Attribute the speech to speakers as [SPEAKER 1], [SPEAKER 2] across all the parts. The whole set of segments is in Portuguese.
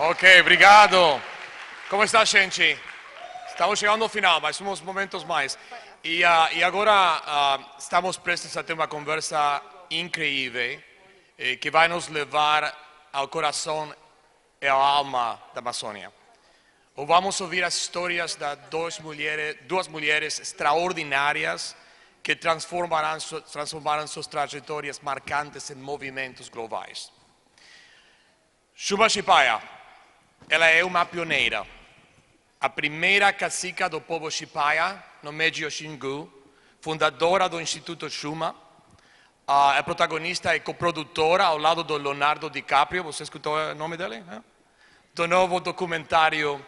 [SPEAKER 1] Ok, obrigado. Como está, gente? Estamos chegando ao final, mas uns momentos mais. E agora estamos prestes a ter uma conversa incrível que vai nos levar ao coração e à alma da Amazônia. Vamos ouvir as histórias de duas mulheres extraordinárias que transformaram suas trajetórias marcantes em movimentos globais. Xuma Xipaya, ela é uma pioneira. A primeira cacica do povo Xipaya, no Médio Xingu, fundadora do Instituto Xuma, é protagonista e coprodutora ao lado do Leonardo DiCaprio, você escutou o nome dele? Do novo documentário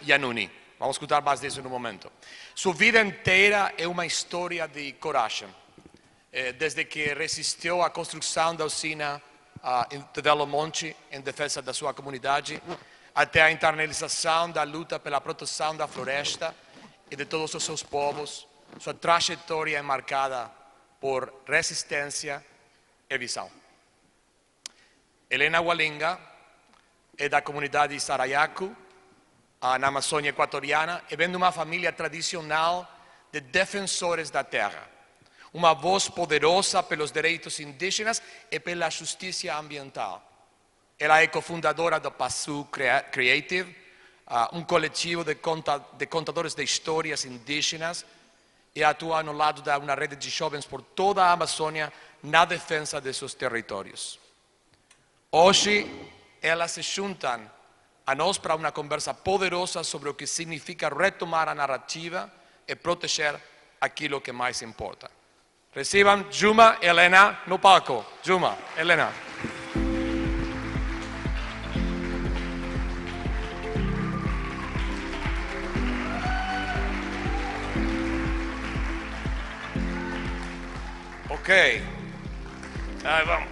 [SPEAKER 1] Yanuni. Vamos escutar mais disso no momento. Sua vida inteira é uma história de coragem. Desde que resistiu à construção da usina de Belo Monte em defesa da sua comunidade, até a internalização da luta pela proteção da floresta e de todos os seus povos, sua trajetória é marcada por resistência e visão. Helena Walinga é da comunidade Sarayaku, na Amazônia equatoriana, e vem de uma família tradicional de defensores da terra. Uma voz poderosa pelos direitos indígenas e pela justiça ambiental. Ela é cofundadora do Pasu Creative, um coletivo de contadores de histórias indígenas, e atua no lado de uma rede de jovens por toda a Amazônia na defesa de seus territórios. Hoje, elas se juntam a nós para uma conversa poderosa sobre o que significa retomar a narrativa e proteger aquilo que mais importa. Recebam Xuma e Helena no palco. Xuma, Helena. Ok. Vamos.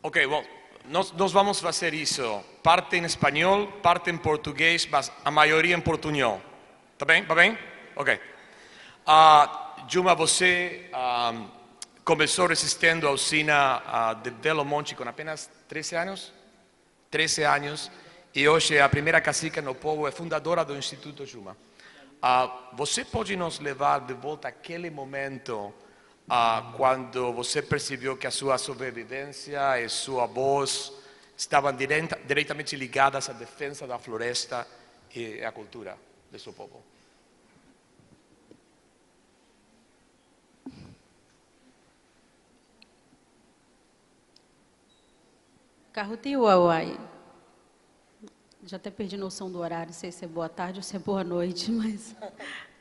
[SPEAKER 1] Ok, bom. Nós vamos fazer isso. Parte em espanhol, parte em português, mas a maioria em portunhol. Tá bem? Tá bem? Ok. Xuma, você começou resistindo à usina de Belo Monte com apenas 13 anos? 13 anos. E hoje é a primeira cacica no povo, é fundadora do Instituto Xuma. Você pode nos levar de volta àquele momento quando você percebeu que a sua sobrevivência e sua voz estavam diretamente ligadas à defesa da floresta e à cultura do seu povo?
[SPEAKER 2] Carrutiuauai. Já até perdi noção do horário, não sei se é boa tarde ou se é boa noite,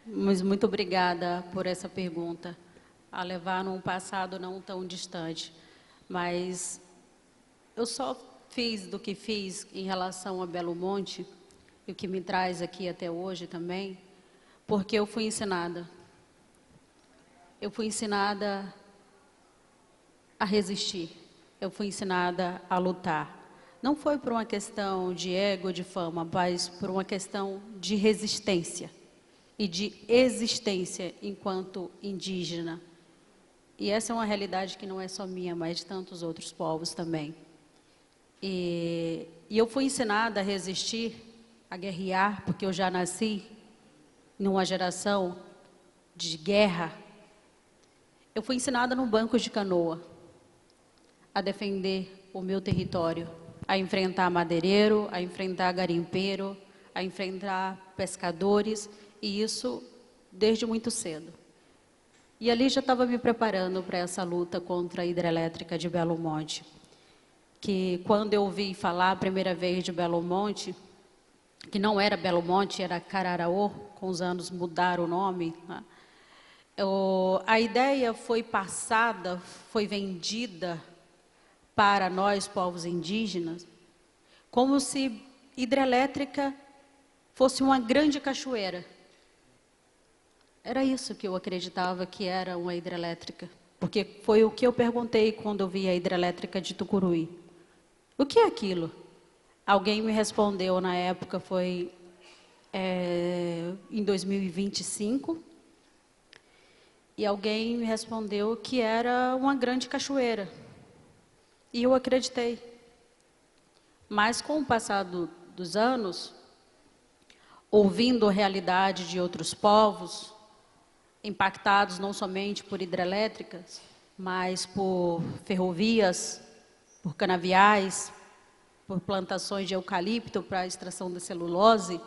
[SPEAKER 2] mas muito obrigada por essa pergunta, a levar num passado não tão distante. Mas eu só fiz do que fiz em relação a Belo Monte, e o que me traz aqui até hoje também, porque eu fui ensinada. Eu fui ensinada a resistir. Eu fui ensinada a lutar. Não foi por uma questão de ego, de fama, mas por uma questão de resistência e de existência enquanto indígena. E essa é uma realidade que não é só minha, mas de tantos outros povos também. E eu fui ensinada a resistir, a guerrear, porque eu já nasci numa geração de guerra. Eu fui ensinada no banco de canoa a defender o meu território, a enfrentar madeireiro, a enfrentar garimpeiro, a enfrentar pescadores, e isso desde muito cedo. E ali já estava me preparando para essa luta contra a hidrelétrica de Belo Monte, que quando eu ouvi falar a primeira vez de Belo Monte, que não era Belo Monte, era Cararaô, com os anos mudaram o nome, né? A ideia foi passada, foi vendida para nós, povos indígenas, como se hidrelétrica fosse uma grande cachoeira. Era isso que eu acreditava que era uma hidrelétrica, porque foi o que eu perguntei quando eu vi a hidrelétrica de Tucuruí. O que é aquilo? Alguém me respondeu na época, foi em 2025, e alguém me respondeu que era uma grande cachoeira. E eu acreditei. Mas com o passar dos anos, ouvindo a realidade de outros povos, impactados não somente por hidrelétricas, mas por ferrovias, por canaviais, por plantações de eucalipto para a extração da celulose,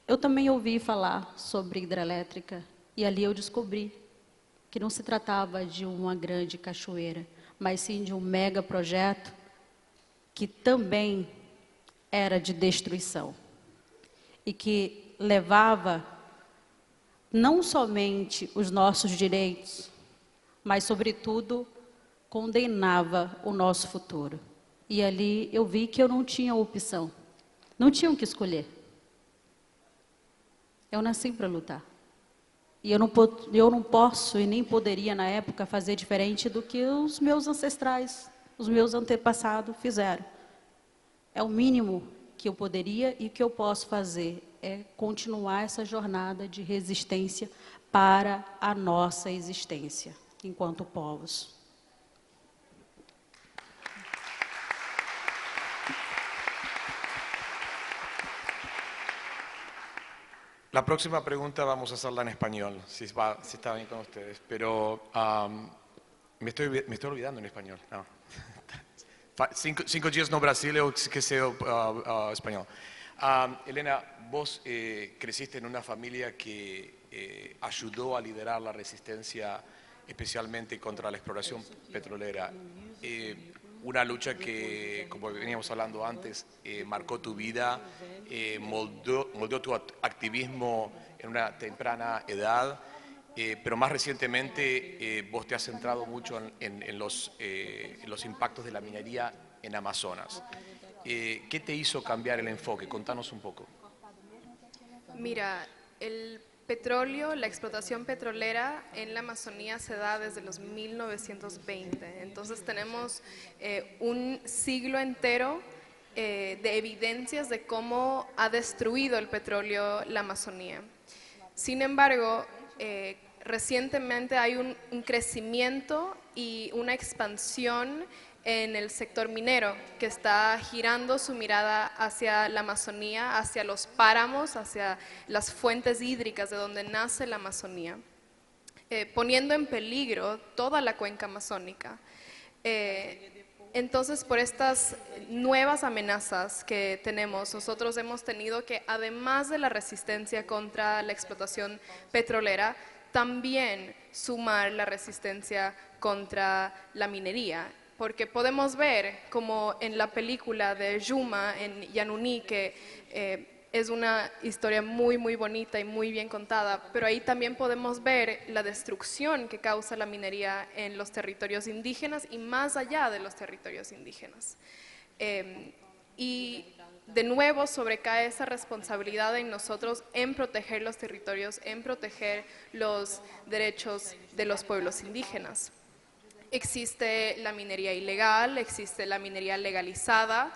[SPEAKER 2] eu também ouvi falar sobre hidrelétrica e ali eu descobri que não se tratava de uma grande cachoeira, mas sim de um mega projeto que também era de destruição e que levava não somente os nossos direitos, mas, sobretudo, condenava o nosso futuro. E ali eu vi que eu não tinha opção, não tinha o que escolher. Eu nasci para lutar. E eu não posso e nem poderia, na época, fazer diferente do que os meus ancestrais, os meus antepassados fizeram. É o mínimo que eu poderia e que eu posso fazer é continuar essa jornada de resistência para a nossa existência enquanto povos.
[SPEAKER 1] La próxima pregunta vamos a hacerla en español, si está bien con ustedes, pero me estoy olvidando en español. No. 5 días no Brasil, eu esqueci español. Elena, vos creciste en una familia que ayudó a liderar la resistencia, especialmente contra la exploración petrolera. Una lucha que, como veníamos hablando antes, marcó tu vida, moldeó tu activismo en una temprana edad, pero más recientemente vos te has centrado mucho en los impactos de la minería en Amazonas. ¿Qué te hizo cambiar el enfoque? Contanos un poco.
[SPEAKER 3] Mira, el petróleo, la explotación petrolera en la Amazonía se da desde los 1920. Entonces tenemos un siglo entero de evidencias de cómo ha destruido el petróleo la Amazonía. Sin embargo, recientemente hay un crecimiento y una expansión en el sector minero, que está girando su mirada hacia la Amazonía, hacia los páramos, hacia las fuentes hídricas de donde nace la Amazonía, poniendo en peligro toda la cuenca amazónica. Entonces, por estas nuevas amenazas que tenemos, nosotros hemos tenido que, además de la resistencia contra la explotación petrolera, también sumar la resistencia contra la minería. Porque podemos ver, como en la película de Yuma, en Yanuni, que es una historia muy, muy bonita y muy bien contada, pero ahí también podemos ver la destrucción que causa la minería en los territorios indígenas y más allá de los territorios indígenas. Y de nuevo sobrecae esa responsabilidad en nosotros en proteger los territorios, en proteger los derechos de los pueblos indígenas. Existe la minería ilegal, existe la minería legalizada,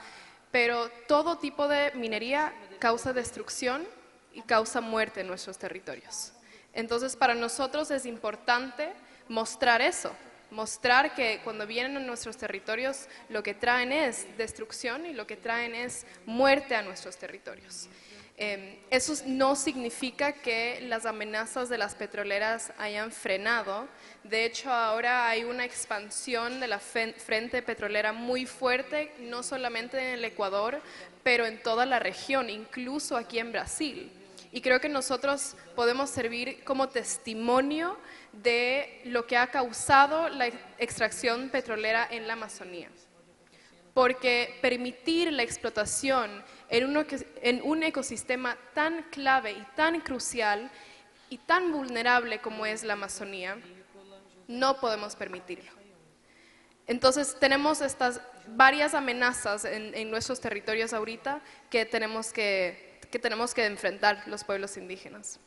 [SPEAKER 3] pero todo tipo de minería causa destrucción y causa muerte en nuestros territorios. Entonces, para nosotros es importante mostrar eso, mostrar que cuando vienen a nuestros territorios lo que traen es destrucción y lo que traen es muerte a nuestros territorios. Eso no significa que las amenazas de las petroleras hayan frenado. De hecho, ahora hay una expansión de la frente petrolera muy fuerte, no solamente en el Ecuador, pero en toda la región, incluso aquí en Brasil. Y creo que nosotros podemos servir como testimonio de lo que ha causado la extracción petrolera en la Amazonía. Porque permitir la explotación en un ecosistema tan clave y tan crucial y tan vulnerable como es la Amazonía, no podemos permitirlo. Entonces tenemos estas varias amenazas en nuestros territorios ahorita que tenemos que enfrentar los pueblos indígenas.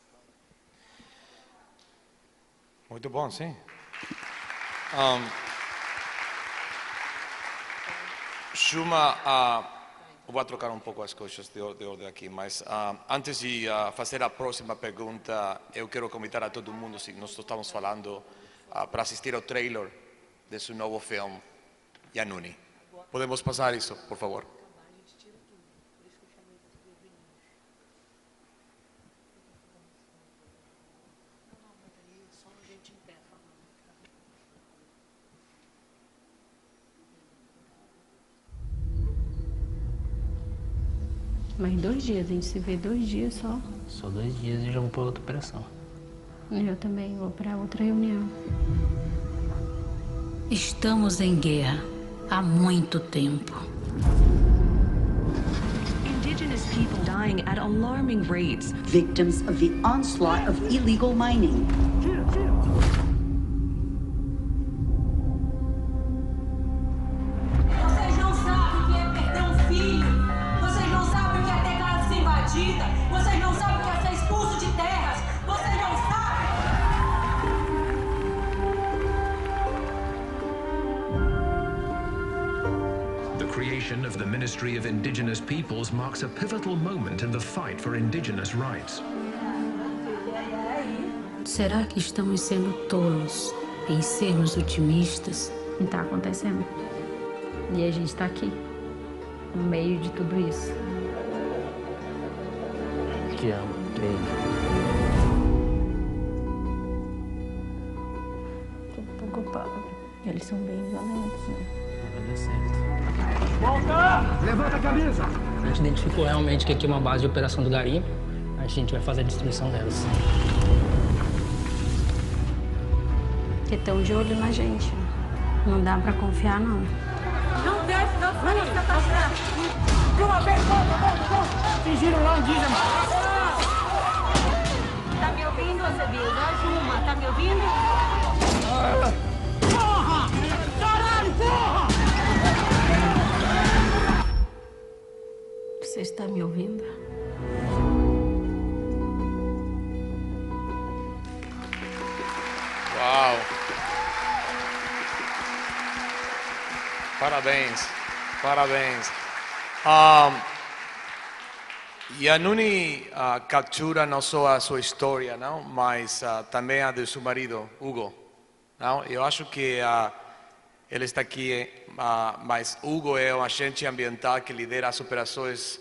[SPEAKER 1] Muito bom, sim. Juma, vou trocar um pouco as coisas de ordem aqui, mas antes de fazer a próxima pergunta, eu quero convidar a todo mundo, se nós estamos falando, para assistir ao trailer de seu novo filme, Yanuni. Podemos passar isso, por favor?
[SPEAKER 2] Mais 2 dias, a gente se vê 2 dias só.
[SPEAKER 4] Só 2 dias e já vou para outra operação.
[SPEAKER 2] Eu também vou para outra reunião.
[SPEAKER 5] Estamos em guerra há muito tempo.
[SPEAKER 6] Indigenous people dying at alarming rates.
[SPEAKER 7] Victims of the onslaught of illegal mining.
[SPEAKER 8] Vocês não sabem o que é perder um filho. Vocês não sabem o que é ter casa invadida. Vocês não sabem o que é ser expulso de terras. Vocês não sabem.
[SPEAKER 9] The creation of the Ministry of Indigenous Peoples marks a pivotal moment in the fight for indigenous rights.
[SPEAKER 5] Será que estamos sendo tolos em sermos otimistas?
[SPEAKER 2] E tá acontecendo. E a gente tá aqui, no meio de tudo isso.
[SPEAKER 4] Te amo, beijo.
[SPEAKER 2] Tô preocupada. Eles são bem violentos, né?
[SPEAKER 4] Vai dar certo.
[SPEAKER 10] Levanta a camisa!
[SPEAKER 4] A gente identificou realmente que aqui é uma base de operação do garimpo. A gente vai fazer a destruição delas.
[SPEAKER 2] Porque estão de olho na gente. Não dá pra confiar, não.
[SPEAKER 8] Não desce, não sai da catraca.
[SPEAKER 10] De uma vez, volta! Fingiram lá indígena!
[SPEAKER 8] Tá me ouvindo, Azevedo? Ajuma, tá me ouvindo?
[SPEAKER 10] Porra! Caralho, porra!
[SPEAKER 5] Você está me ouvindo?
[SPEAKER 1] Uau! Parabéns, parabéns. Yanuni captura não só a sua história, não, mas também a de seu marido, Hugo. Não? Eu acho que ele está aqui, mas Hugo é um agente ambiental que lidera as operações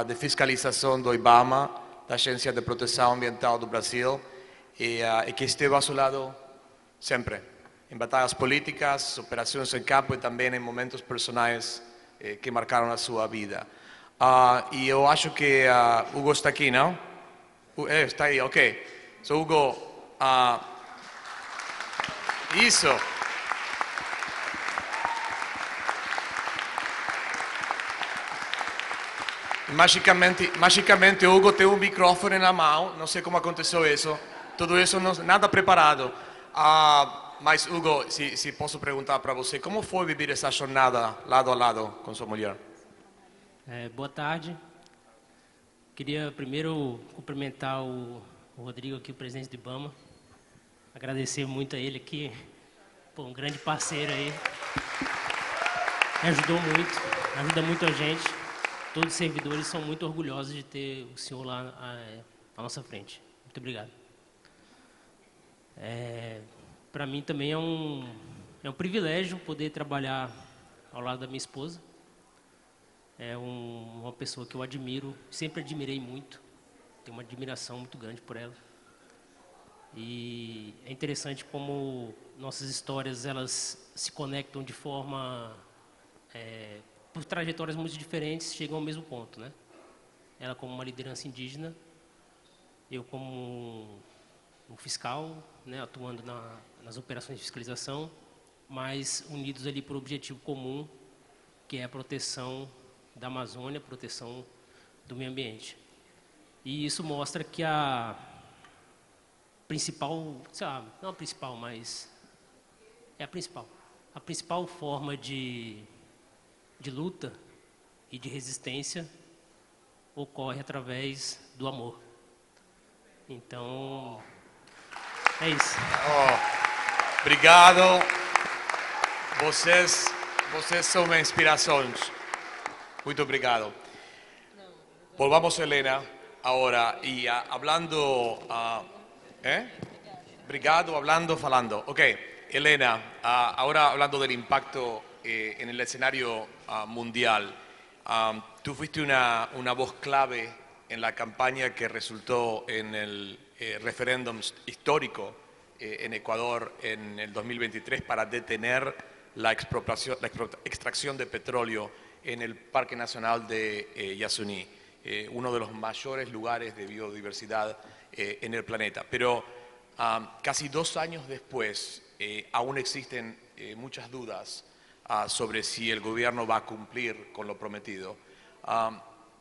[SPEAKER 1] de fiscalização do IBAMA, da Agência de Proteção Ambiental do Brasil, e que esteve ao seu lado sempre, em batalhas políticas, operações em campo e também em momentos personais que marcaram a sua vida. E eu acho que Hugo está aqui, não? Está aí, ok. So, Hugo, isso. Magicamente, Hugo tem um microfone na mão, não sei como aconteceu isso. Tudo isso, nada preparado. Mas, Hugo, se posso perguntar para você, como foi viver essa jornada lado a lado com sua mulher?
[SPEAKER 4] Boa tarde. Queria primeiro cumprimentar o Rodrigo aqui, o presidente do IBAMA. Agradecer muito a ele aqui, pô, um grande parceiro aí. Me ajudou muito, ajuda muito a gente. Todos os servidores são muito orgulhosos de ter o senhor lá à nossa frente. Muito obrigado. Para mim também é um privilégio poder trabalhar ao lado da minha esposa. É uma pessoa que eu admiro, sempre admirei muito. Tenho uma admiração muito grande por ela. E é interessante como nossas histórias elas se conectam de forma, por trajetórias muito diferentes, chegam ao mesmo ponto, né? Ela como uma liderança indígena, eu como um fiscal, né, atuando nas operações de fiscalização, mas unidos ali por um objetivo comum, que é a proteção da Amazônia, proteção do meio ambiente. E isso mostra que a principal, não a principal, mas é a principal forma de luta e de resistência ocorre através do amor. Então, é isso.
[SPEAKER 1] Obrigado. Vocês são uma inspiração. Muito obrigado. Volvamos a Elena ahora y hablando, obrigado, hablando, falando. Ok, Elena, ahora hablando del impacto en el escenario mundial. Tú fuiste una voz clave en la campaña que resultó en el referéndum histórico en Ecuador en el 2023 para detener la extracción de petróleo en el Parque Nacional de Yasuní. uno de los mayores lugares de biodiversidad en el planeta. Pero casi 2 años después, aún existen muchas dudas sobre si el gobierno va a cumplir con lo prometido.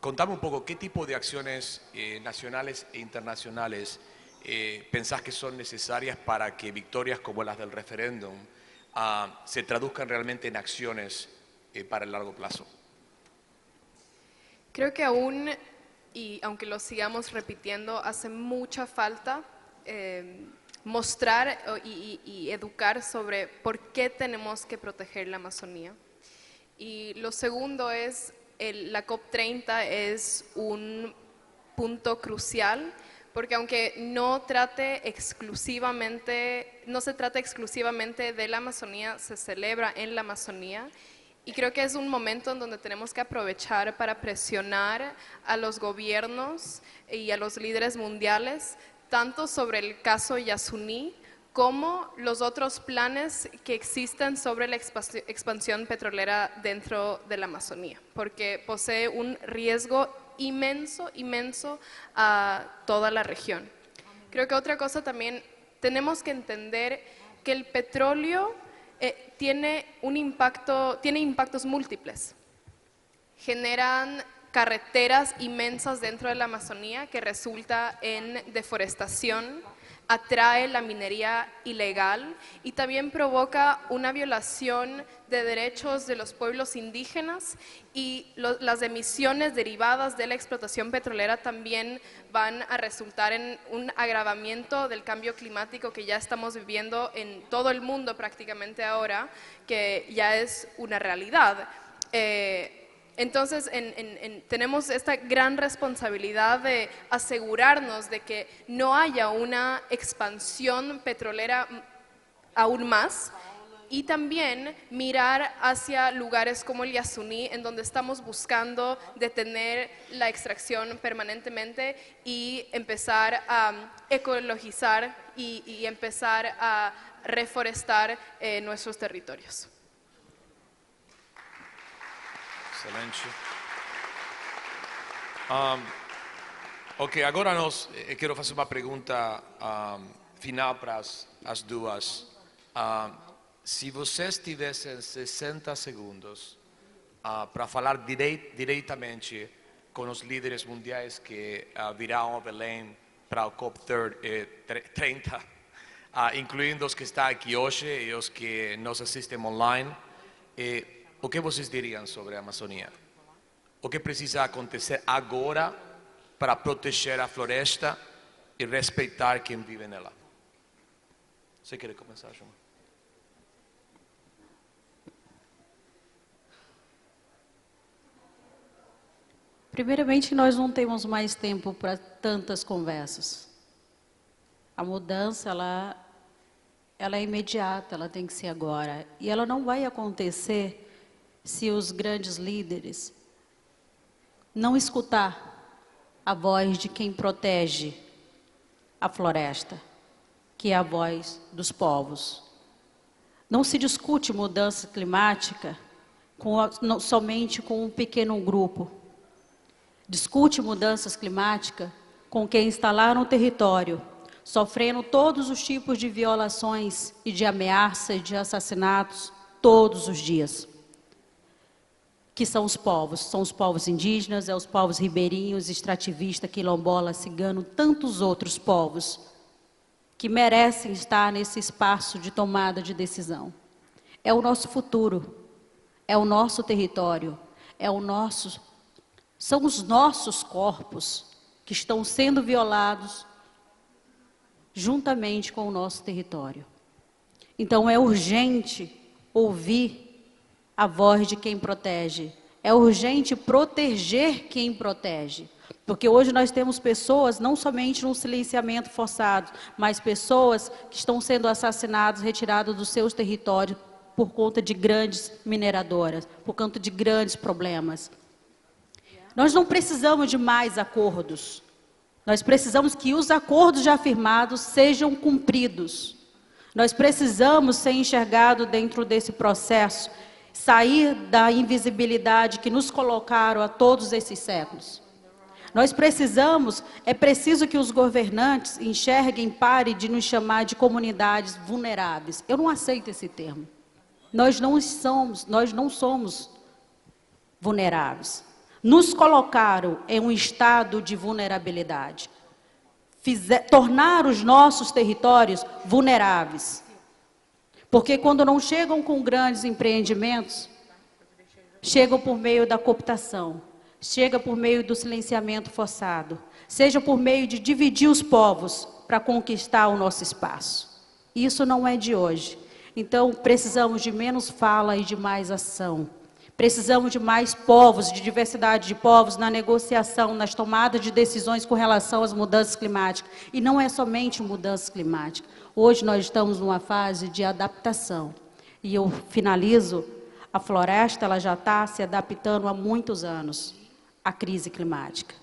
[SPEAKER 1] Contame un poco, ¿qué tipo de acciones nacionales e internacionales pensás que son necesarias para que victorias como las del referéndum se traduzcan realmente en acciones para el largo plazo?
[SPEAKER 3] Creo que aún, y aunque lo sigamos repitiendo, hace mucha falta mostrar y educar sobre por qué tenemos que proteger la Amazonía. Y lo segundo es, la COP30 es un punto crucial, porque aunque no se trate exclusivamente de la Amazonía, se celebra en la Amazonía. Y creo que es un momento en donde tenemos que aprovechar para presionar a los gobiernos y a los líderes mundiales, tanto sobre el caso Yasuní, como los otros planes que existen sobre la expansión petrolera dentro de la Amazonía, porque posee un riesgo inmenso a toda la región. Creo que otra cosa también, tenemos que entender que el petróleo tiene impactos múltiples. Generan carreteras inmensas dentro de la Amazonía que resulta en deforestación, atrae la minería ilegal y también provoca una violación de derechos de los pueblos indígenas, y las emisiones derivadas de la explotación petrolera también van a resultar en un agravamiento del cambio climático que ya estamos viviendo en todo el mundo prácticamente ahora, que ya es una realidad. Entonces, tenemos esta gran responsabilidad de asegurarnos de que no haya una expansión petrolera aún más, y también mirar hacia lugares como el Yasuní, en donde estamos buscando detener la extracción permanentemente y empezar a ecologizar y empezar a reforestar nuestros territorios.
[SPEAKER 1] Excelente. Ok, agora quero fazer uma pergunta final para as duas. Se vocês tivessem 60 segundos para falar diretamente com os líderes mundiais que virão a Belém para o COP30, incluindo os que estão aqui hoje e os que nos assistem online, o que vocês diriam sobre a Amazônia? O que precisa acontecer agora para proteger a floresta e respeitar quem vive nela? Você quer começar, João?
[SPEAKER 2] Primeiramente, nós não temos mais tempo para tantas conversas. A mudança, ela é imediata, ela tem que ser agora. E ela não vai acontecer se os grandes líderes não escutar a voz de quem protege a floresta, que é a voz dos povos. Não se discute mudança climática somente com um pequeno grupo. Discute mudanças climáticas com quem está lá no território, sofrendo todos os tipos de violações e de ameaças e de assassinatos todos os dias. Que são os povos indígenas, os povos ribeirinhos, extrativistas, quilombola, cigano, tantos outros povos que merecem estar nesse espaço de tomada de decisão. É o nosso futuro, é o nosso território, são os nossos corpos que estão sendo violados juntamente com o nosso território. Então é urgente ouvir a voz de quem protege. É urgente proteger quem protege. Porque hoje nós temos pessoas, não somente no silenciamento forçado, mas pessoas que estão sendo assassinadas, retiradas dos seus territórios por conta de grandes mineradoras, por conta de grandes problemas. Nós não precisamos de mais acordos. Nós precisamos que os acordos já firmados sejam cumpridos. Nós precisamos ser enxergados dentro desse processo, sair da invisibilidade que nos colocaram a todos esses séculos. É preciso que os governantes enxerguem, parem de nos chamar de comunidades vulneráveis. Eu não aceito esse termo. Nós não somos vulneráveis. Nos colocaram em um estado de vulnerabilidade. Tornar os nossos territórios vulneráveis. Porque quando não chegam com grandes empreendimentos, chegam por meio da cooptação, chega por meio do silenciamento forçado, seja por meio de dividir os povos para conquistar o nosso espaço. Isso não é de hoje. Então, precisamos de menos fala e de mais ação. Precisamos de mais povos, de diversidade de povos na negociação, nas tomadas de decisões com relação às mudanças climáticas. E não é somente mudança climática. Hoje nós estamos numa fase de adaptação. E eu finalizo, a floresta ela já está se adaptando há muitos anos à crise climática.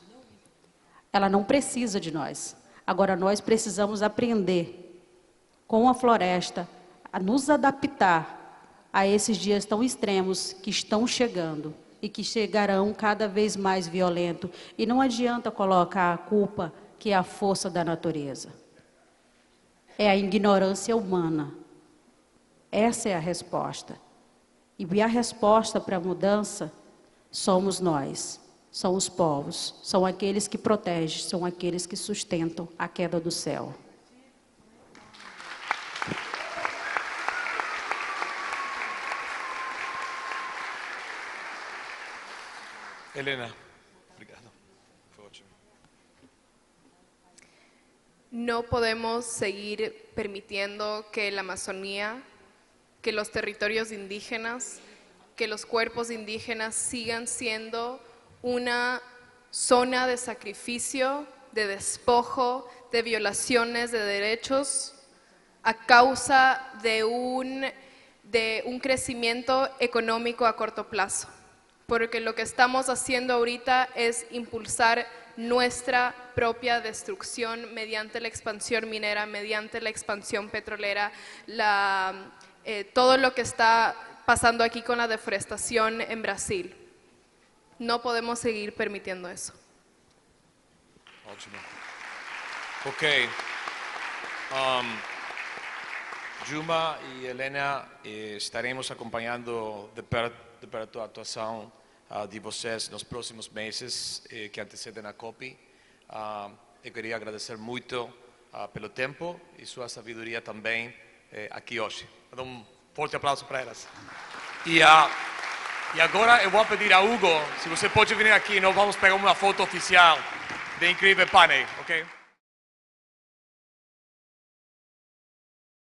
[SPEAKER 2] Ela não precisa de nós. Agora nós precisamos aprender com a floresta a nos adaptar a esses dias tão extremos que estão chegando e que chegarão cada vez mais violento. E não adianta colocar a culpa que é a força da natureza. É a ignorância humana. Essa é a resposta. E a resposta para a mudança somos nós, são os povos, são aqueles que protegem, são aqueles que sustentam a queda do céu.
[SPEAKER 1] Helena, obrigado. Foi ótimo.
[SPEAKER 3] No podemos seguir permitiendo que la Amazonía, que los territorios indígenas, que los cuerpos indígenas sigan siendo una zona de sacrificio, de despojo, de violaciones de derechos a causa de un crecimiento económico a corto plazo. Porque lo que estamos haciendo ahorita es impulsar nuestra propia destrucción mediante la expansión minera, mediante la expansión petrolera, todo lo que está pasando aquí con la deforestación en Brasil. No podemos seguir permitiendo eso.
[SPEAKER 1] Ótimo. Ok. Juma y Helena, estaremos acompañando de perto a atuação de vocês nos próximos meses que antecedem a COP. Eu queria agradecer muito pelo tempo e sua sabedoria também aqui hoje. Vou dar forte aplauso para elas. E agora eu vou pedir a Hugo, se você pode vir aqui, nós vamos pegar uma foto oficial do incrível painel, ok?